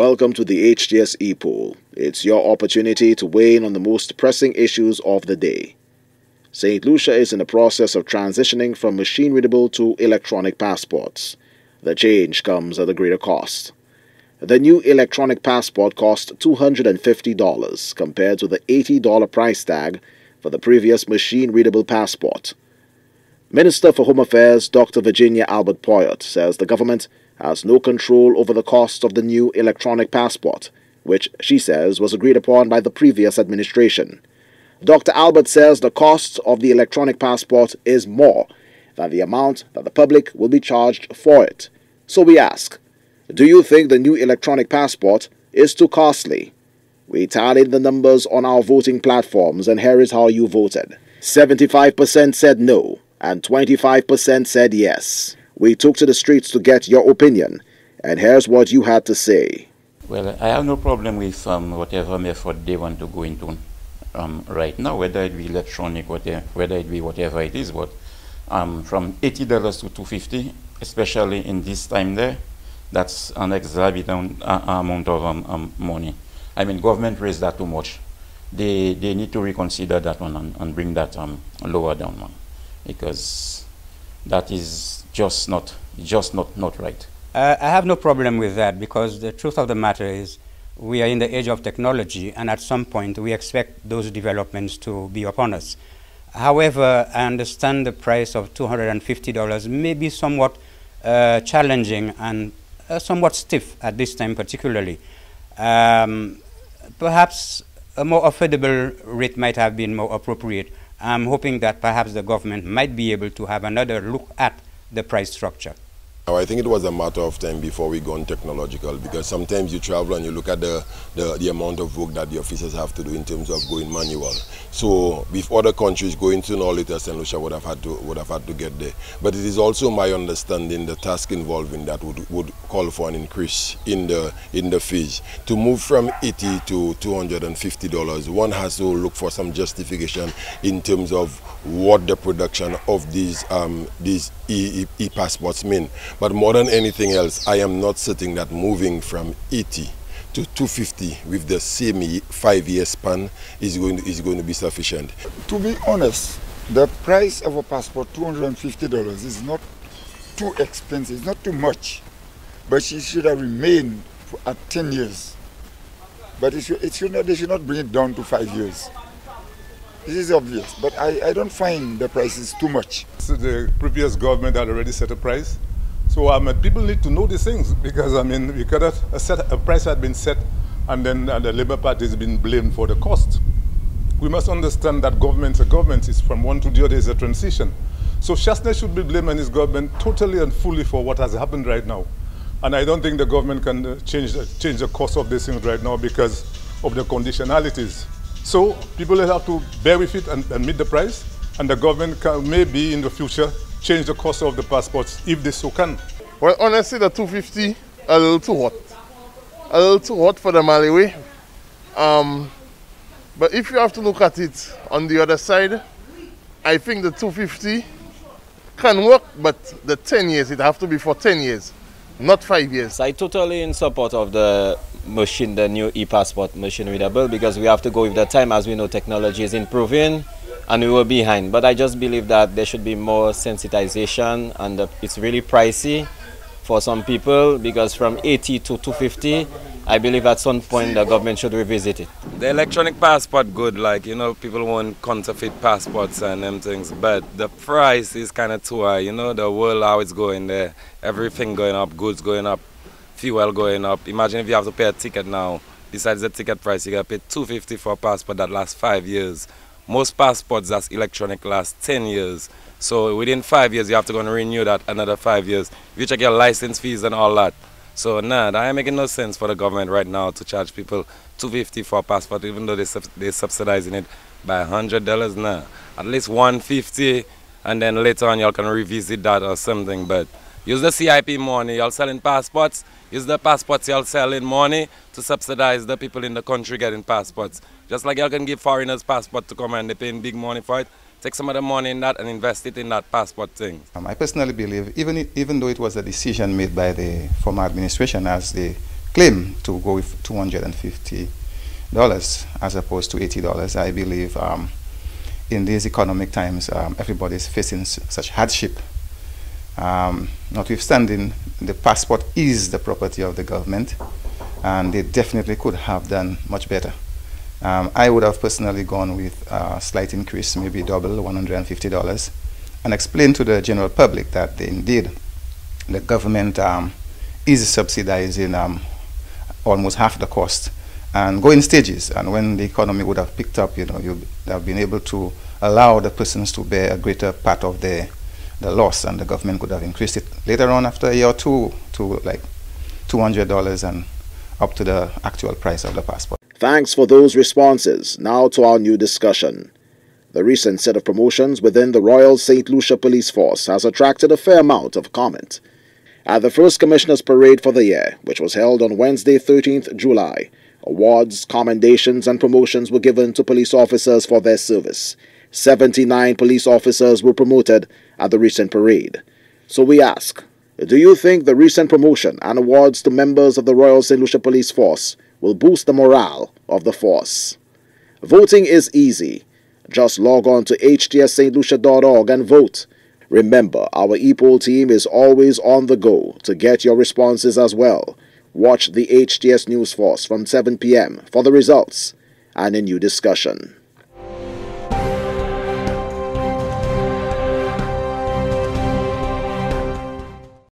Welcome to the HTS Epoll. It's your opportunity to weigh in on the most pressing issues of the day. St. Lucia is in the process of transitioning from machine-readable to electronic passports. The change comes at a greater cost. The new electronic passport cost $250 compared to the $80 price tag for the previous machine-readable passport. Minister for Home Affairs Dr. Virginia Albert Poyot says the government has no control over the cost of the new electronic passport, which she says was agreed upon by the previous administration. Dr. Albert says the cost of the electronic passport is more than the amount that the public will be charged for it. So we ask, do you think the new electronic passport is too costly? We tallied the numbers on our voting platforms, and here is how you voted. 75% said no, and 25% said yes. We took to the streets to get your opinion, and here's what you had to say. Well, I have no problem with whatever method they want to go into right now, whether it be electronic, whether it be whatever it is. But from $80 to $250, especially in this time there, that's an exorbitant amount of money. I mean, government raised that too much. They need to reconsider that one and bring that lower down, man, because that is just not right. I have no problem with that, because the truth of the matter is we are in the age of technology, and at some point we expect those developments to be upon us. However, I understand the price of $250 may be somewhat challenging and somewhat stiff at this time particularly. Perhaps a more affordable rate might have been more appropriate. I'm hoping that perhaps the government might be able to have another look at the price structure. I think it was a matter of time before we gone technological, because sometimes you travel and you look at the amount of work that the officers have to do in terms of going manual. So with other countries going to all later, St. Lucia would have had to get there. But it is also my understanding the task involving that would call for an increase in the fees. To move from $80 to $250, one has to look for some justification in terms of what the production of these e-passports mean. But more than anything else, I am not certain that moving from 80 to 250 with the same 5-year span is going to be sufficient. To be honest, the price of a passport, $250, is not too expensive, it's not too much. But it should have remained at 10 years. But they should not bring it down to 5 years. This is obvious, but I don't find the prices too much. So the previous government had already set a price. So people need to know these things, because I mean, because a price had been set, and then the Labour Party has been blamed for the cost. We must understand that government is from one to the other, is a transition. So Shastner should be blaming his government totally and fully for what has happened right now. And I don't think the government can change the cost of these things right now because of the conditionalities. So people will have to bear with it and meet the price, and the government can maybe in the future change the cost of the passports if they so can. Well, honestly, the $250 a little too hot. A little too hot for the Mali way. But if you have to look at it on the other side, I think the $250 can work, but the 10 years, it have to be for 10 years, not 5 years. I totally in support of the new e-passport machine readable, because we have to go with the time. As we know, technology is improving and we were behind. But I just believe that there should be more sensitization, and it's really pricey for some people, because from 80 to 250, I believe at some point the government should revisit it. The electronic passport good, like, you know, people want counterfeit passports and them things, but the price is kind of too high. You know, the world how it's going there, everything going up, goods going up, fuel going up. Imagine if you have to pay a ticket now. Besides the ticket price, you got to pay $250 for a passport that lasts 5 years. Most passports that's electronic last 10 years. So within 5 years, you have to go and renew that another 5 years. If you check your license fees and all that. So nah, that ain't making no sense for the government right now to charge people $250 for a passport, even though they're subsidizing it by $100. Nah, at least $150, and then later on y'all can revisit that or something. But use the CIP money, y'all selling passports. Use the passports y'all selling money to subsidize the people in the country getting passports. Just like y'all can give foreigners passport to come and they're paying big money for it. Take some of the money in that and invest it in that passport thing. I personally believe, even though it was a decision made by the former administration as the claim to go with $250 as opposed to $80. I believe in these economic times, everybody is facing such hardship. Notwithstanding, the passport is the property of the government, and they definitely could have done much better. I would have personally gone with a slight increase, maybe double, $150, and explain to the general public that indeed the government is subsidizing almost half the cost and go in stages. And when the economy would have picked up, you'd have been able to allow the persons to bear a greater part of the loss, and the government could have increased it later on after a year or two to like $200 and up to the actual price of the passport. Thanks for those responses. Now to our new discussion. The recent set of promotions within the Royal St. Lucia Police Force has attracted a fair amount of comment. At the first Commissioners' Parade for the year, which was held on Wednesday, 13th July, awards, commendations and promotions were given to police officers for their service. 79 police officers were promoted at the recent parade. So we ask, do you think the recent promotion and awards to members of the Royal St. Lucia Police Force will boost the morale of the force? Voting is easy. Just log on to htstlucia.org and vote. Remember, our Epoll team is always on the go to get your responses as well. Watch the HTS News Force from 7 p.m. for the results and a new discussion.